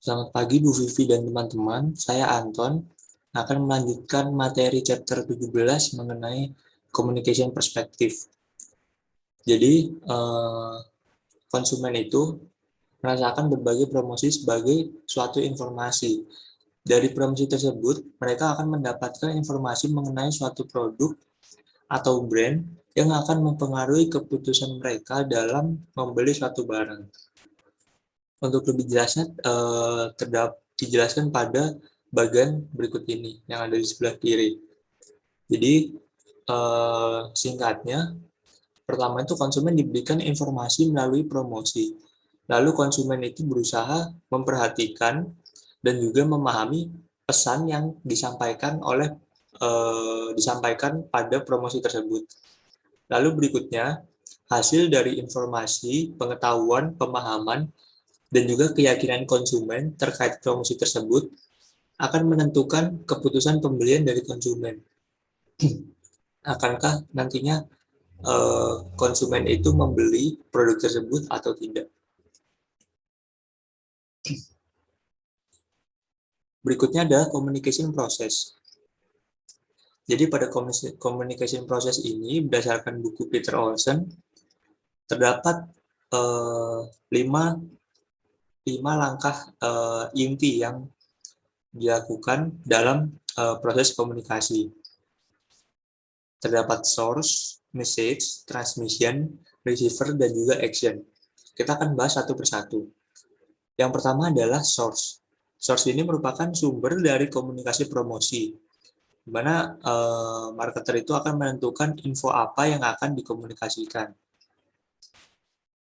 Selamat pagi Bu Vivi dan teman-teman, saya Anton akan melanjutkan materi chapter 17 mengenai communication perspective. Jadi, konsumen itu merasakan berbagai promosi sebagai suatu informasi. Dari promosi tersebut, mereka akan mendapatkan informasi mengenai suatu produk atau brand yang akan mempengaruhi keputusan mereka dalam membeli suatu barang. Untuk lebih jelasnya, dijelaskan pada bagian berikut ini yang ada di sebelah kiri. Jadi, singkatnya, pertama itu konsumen diberikan informasi melalui promosi. Lalu konsumen itu berusaha memperhatikan dan juga memahami pesan yang disampaikan pada promosi tersebut. Lalu berikutnya, hasil dari informasi, pengetahuan, pemahaman, dan juga keyakinan konsumen terkait promosi tersebut akan menentukan keputusan pembelian dari konsumen. Akankah nantinya konsumen itu membeli produk tersebut atau tidak? Berikutnya adalah communication process. Jadi pada communication process ini, berdasarkan buku Peter Olson, terdapat eh, 5 langkah inti yang dilakukan dalam proses komunikasi. Terdapat source, message, transmission, receiver, dan juga action. Kita akan bahas satu persatu. Yang pertama adalah source. Source ini merupakan sumber dari komunikasi promosi, di mana marketer itu akan menentukan info apa yang akan dikomunikasikan.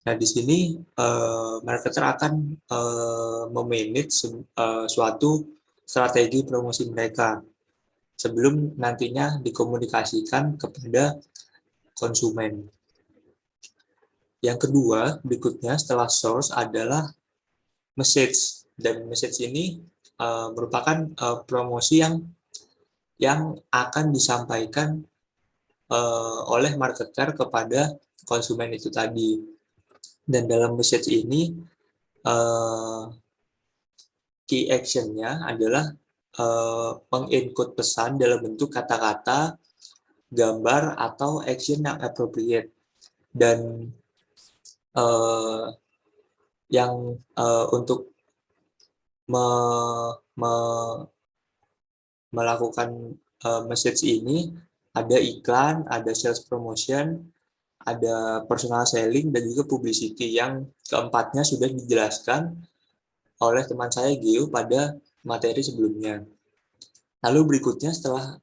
Nah, di sini marketer akan memanage suatu strategi promosi mereka sebelum nantinya dikomunikasikan kepada konsumen. Yang kedua, berikutnya setelah source adalah message. Dan message ini merupakan promosi yang akan disampaikan oleh marketer kepada konsumen itu tadi. Dan dalam message ini, key action-nya adalah menginput pesan dalam bentuk kata-kata, gambar, atau action yang appropriate. Dan yang untuk melakukan message ini ada iklan, ada sales promotion, ada personal selling, dan juga publicity. Yang keempatnya sudah dijelaskan oleh teman saya Gio pada materi sebelumnya. Lalu berikutnya setelah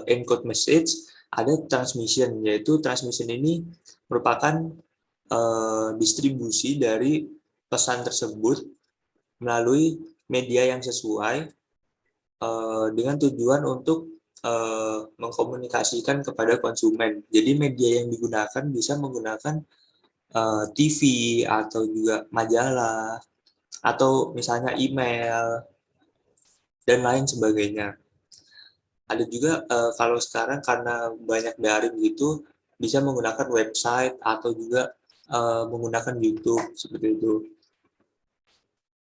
encode message ada transmission, yaitu transmission ini merupakan distribusi dari pesan tersebut melalui media yang sesuai dengan tujuan untuk mengkomunikasikan kepada konsumen. Jadi media yang digunakan bisa menggunakan TV atau juga majalah atau misalnya email dan lain sebagainya. Ada juga kalau sekarang karena banyak daring gitu bisa menggunakan website atau juga menggunakan YouTube seperti itu.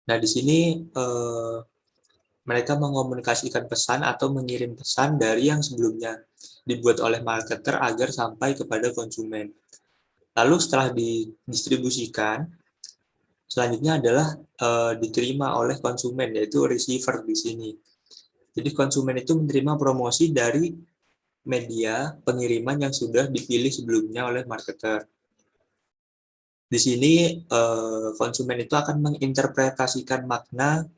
Nah, di sini mereka mengomunikasikan pesan atau mengirim pesan dari yang sebelumnya dibuat oleh marketer agar sampai kepada konsumen. Lalu setelah didistribusikan, selanjutnya adalah diterima oleh konsumen, yaitu receiver di sini. Jadi konsumen itu menerima promosi dari media pengiriman yang sudah dipilih sebelumnya oleh marketer. Di sini konsumen itu akan menginterpretasikan makna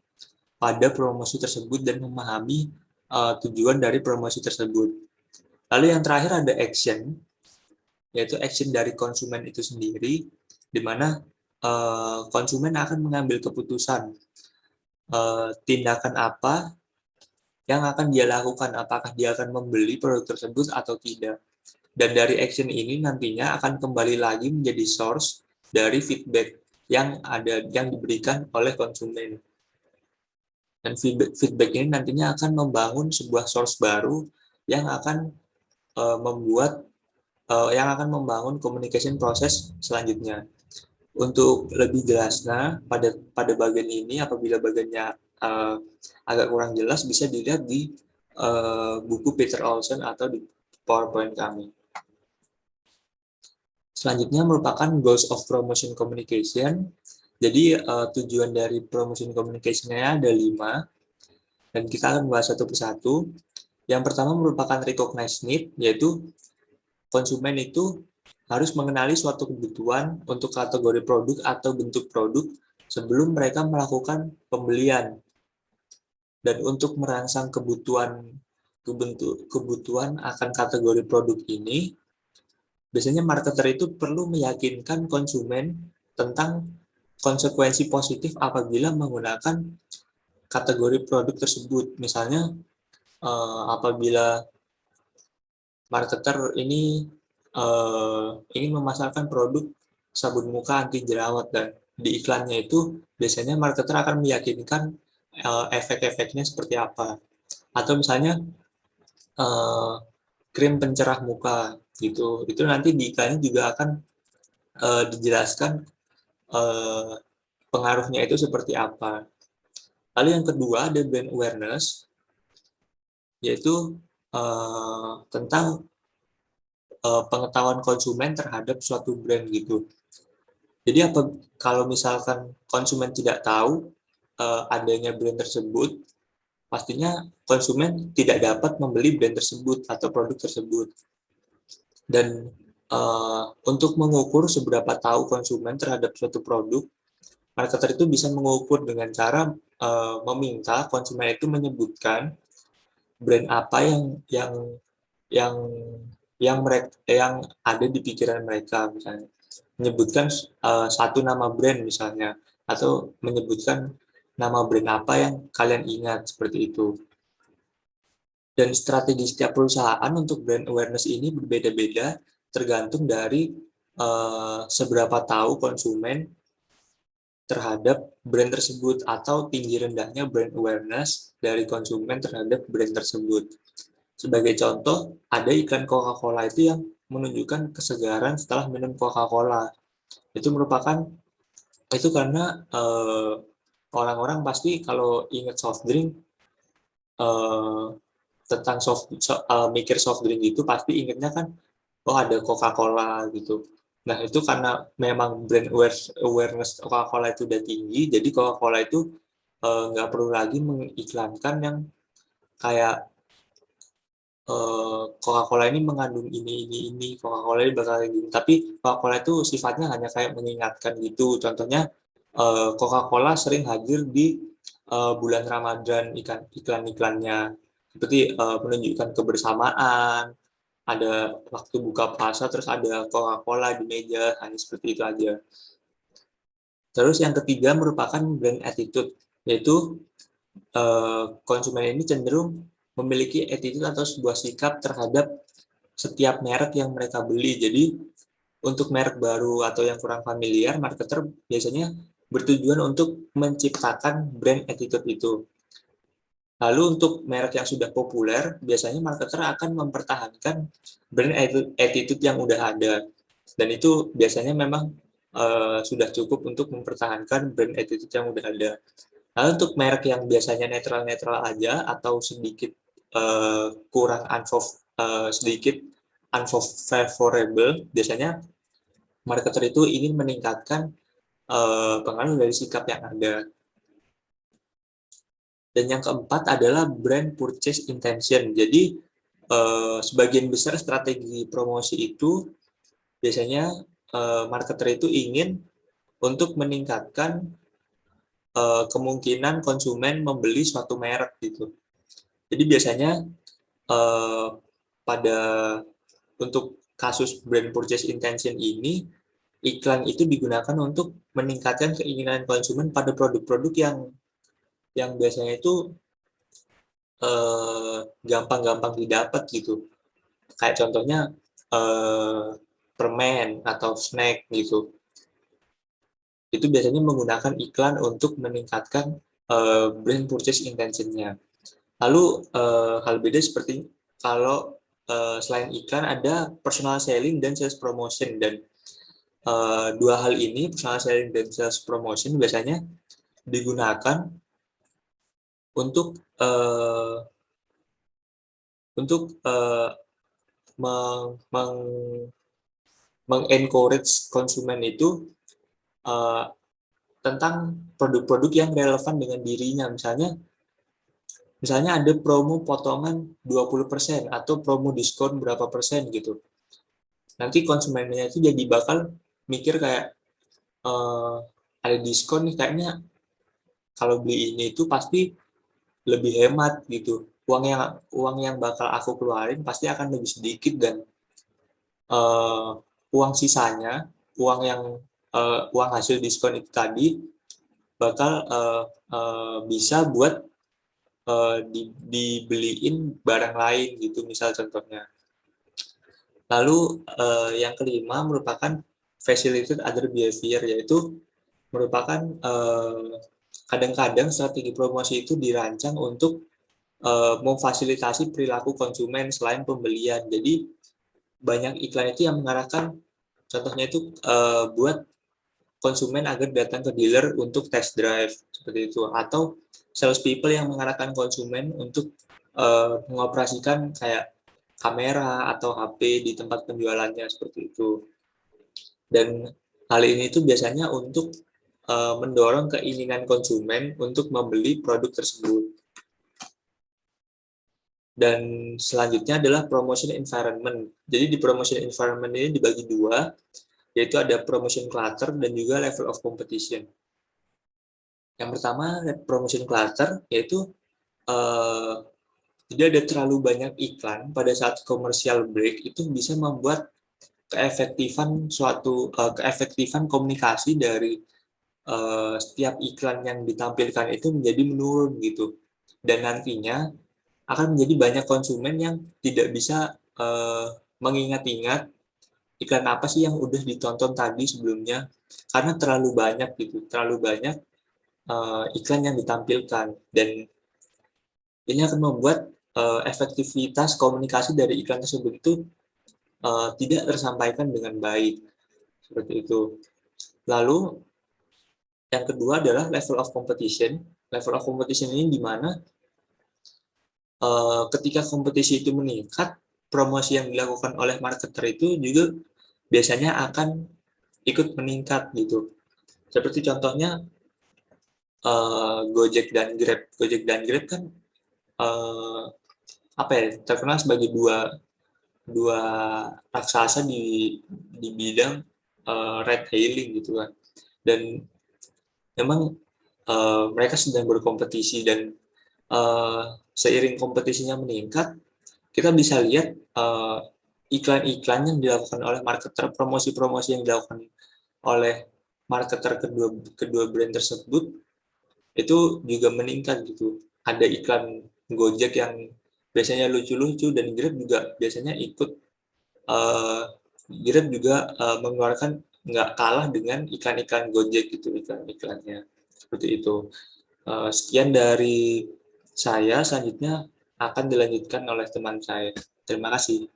pada promosi tersebut dan memahami tujuan dari promosi tersebut. Lalu yang terakhir ada action, yaitu action dari konsumen itu sendiri, di mana konsumen akan mengambil keputusan tindakan apa yang akan dia lakukan, apakah dia akan membeli produk tersebut atau tidak. Dan dari action ini nantinya akan kembali lagi menjadi source dari feedback yang diberikan oleh konsumen. Dan feedback ini nantinya akan membangun sebuah source baru yang akan membangun communication process selanjutnya. Untuk lebih jelasnya pada bagian ini, apabila bagiannya agak kurang jelas, bisa dilihat di buku Peter Olson atau di PowerPoint kami. Selanjutnya merupakan Goals of Promotion Communication. Jadi tujuan dari Promotion Communication-nya ada 5, dan kita akan membahas satu persatu. Yang pertama merupakan Recognize Need, yaitu konsumen itu harus mengenali suatu kebutuhan untuk kategori produk atau bentuk produk sebelum mereka melakukan pembelian. Dan untuk merangsang kebutuhan akan kategori produk ini, biasanya marketer itu perlu meyakinkan konsumen tentang konsekuensi positif apabila menggunakan kategori produk tersebut. Misalnya, apabila marketer ini ingin memasarkan produk sabun muka anti jerawat, dan di iklannya itu biasanya marketer akan meyakinkan efek-efeknya seperti apa. Atau misalnya krim pencerah muka gitu, itu nanti di iklannya juga akan dijelaskan pengaruhnya itu seperti apa. Lalu yang kedua ada brand awareness, yaitu tentang pengetahuan konsumen terhadap suatu brand gitu. Jadi kalau misalkan konsumen tidak tahu adanya brand tersebut, pastinya konsumen tidak dapat membeli brand tersebut atau produk tersebut. Dan untuk mengukur seberapa tahu konsumen terhadap suatu produk, marketer itu bisa mengukur dengan cara meminta konsumen itu menyebutkan brand apa yang yang ada di pikiran mereka, misalnya menyebutkan satu nama brand misalnya, atau menyebutkan nama brand apa yang kalian ingat seperti itu. Dan strategi setiap perusahaan untuk brand awareness ini berbeda-beda tergantung dari seberapa tahu konsumen terhadap brand tersebut atau tinggi rendahnya brand awareness dari konsumen terhadap brand tersebut. Sebagai contoh, ada iklan Coca-Cola itu yang menunjukkan kesegaran setelah minum Coca-Cola. Itu karena orang-orang pasti kalau ingat soft drink, eh, tentang mikir soft drink itu pasti ingatnya kan, oh ada Coca-Cola gitu. Nah itu karena memang brand awareness Coca-Cola itu udah tinggi, jadi Coca-Cola itu nggak perlu lagi mengiklankan yang kayak Coca-Cola ini mengandung ini, Coca-Cola ini bakal gini. Tapi Coca-Cola itu sifatnya hanya kayak mengingatkan gitu. Contohnya Coca-Cola sering hadir di bulan Ramadan iklan-iklannya, seperti menunjukkan kebersamaan, ada waktu buka puasa terus ada Coca-Cola di meja, hanya seperti itu aja. Terus yang ketiga merupakan brand attitude, yaitu konsumen ini cenderung memiliki attitude atau sebuah sikap terhadap setiap merek yang mereka beli. Jadi untuk merek baru atau yang kurang familiar, marketer biasanya bertujuan untuk menciptakan brand attitude itu. Lalu untuk merek yang sudah populer, biasanya marketer akan mempertahankan brand attitude yang udah ada. Dan itu biasanya memang sudah cukup untuk mempertahankan brand attitude yang udah ada. Lalu untuk merek yang biasanya netral-netral aja atau sedikit kurang sedikit unfavorable, biasanya marketer itu ingin meningkatkan pengaruh dari sikap yang ada. Dan yang keempat adalah brand purchase intention. Jadi sebagian besar strategi promosi itu biasanya marketer itu ingin untuk meningkatkan kemungkinan konsumen membeli suatu merek gitu. Jadi biasanya pada untuk kasus brand purchase intention ini, iklan itu digunakan untuk meningkatkan keinginan konsumen pada produk-produk yang biasanya itu gampang-gampang didapat gitu. Kayak contohnya permen atau snack gitu. Itu biasanya menggunakan iklan untuk meningkatkan brand purchase intention-nya. Lalu hal beda seperti kalau selain iklan ada personal selling dan sales promotion, dan Dua hal ini, personal selling dan sales promotion, biasanya digunakan untuk untuk mengencourage konsumen itu uh, tentang produk-produk yang relevan dengan dirinya. Misalnya ada promo potongan 20% atau promo diskon berapa persen gitu. Nanti konsumennya itu jadi bakal mikir kayak ada diskon nih, kayaknya kalau beli ini itu pasti lebih hemat gitu. Uang yang bakal aku keluarin pasti akan lebih sedikit, dan uh, uang sisanya, uang hasil diskon itu tadi bakal bisa buat dibeliin barang lain gitu, misal contohnya. Lalu yang kelima merupakan facilitated other behavior, yaitu merupakan kadang-kadang strategi promosi itu dirancang untuk memfasilitasi perilaku konsumen selain pembelian. Jadi banyak iklan itu yang mengarahkan, contohnya itu buat konsumen agar datang ke dealer untuk test drive seperti itu, atau sales people yang mengarahkan konsumen untuk mengoperasikan kayak kamera atau HP di tempat penjualannya seperti itu. Dan hal ini itu biasanya untuk mendorong keinginan konsumen untuk membeli produk tersebut. Dan selanjutnya adalah promotion environment. Jadi di promotion environment ini dibagi dua, yaitu ada promotion clutter dan juga level of competition. Yang pertama, promotion clutter, yaitu jadi ada terlalu banyak iklan pada saat commercial break itu bisa membuat keefektifan komunikasi dari setiap iklan yang ditampilkan itu menjadi menurun gitu. Dan nantinya akan menjadi banyak konsumen yang tidak bisa mengingat-ingat iklan apa sih yang udah ditonton tadi sebelumnya, karena terlalu banyak gitu, terlalu banyak iklan yang ditampilkan, dan ini akan membuat efektivitas komunikasi dari iklan tersebut itu tidak tersampaikan dengan baik seperti itu. Lalu yang kedua adalah level of competition. Level of competition ini di mana ketika kompetisi itu meningkat, promosi yang dilakukan oleh marketer itu juga biasanya akan ikut meningkat gitu. Seperti contohnya Gojek dan Grab. Gojek dan Grab kan uh, apa ya, terkenal sebagai dua dua raksasa di bidang ride hailing gitu kan. Dan memang mereka sedang berkompetisi, dan seiring kompetisinya meningkat, kita bisa lihat iklan-iklan yang dilakukan oleh marketer, promosi-promosi yang dilakukan oleh marketer kedua kedua brand tersebut itu juga meningkat gitu. Ada iklan Gojek yang biasanya lucu-lucu, dan Grab juga biasanya ikut. Grab juga mengeluarkan nggak kalah dengan iklan-iklan Gojek gitu, iklan-iklannya seperti itu. Sekian dari saya, selanjutnya akan dilanjutkan oleh teman saya. Terima kasih.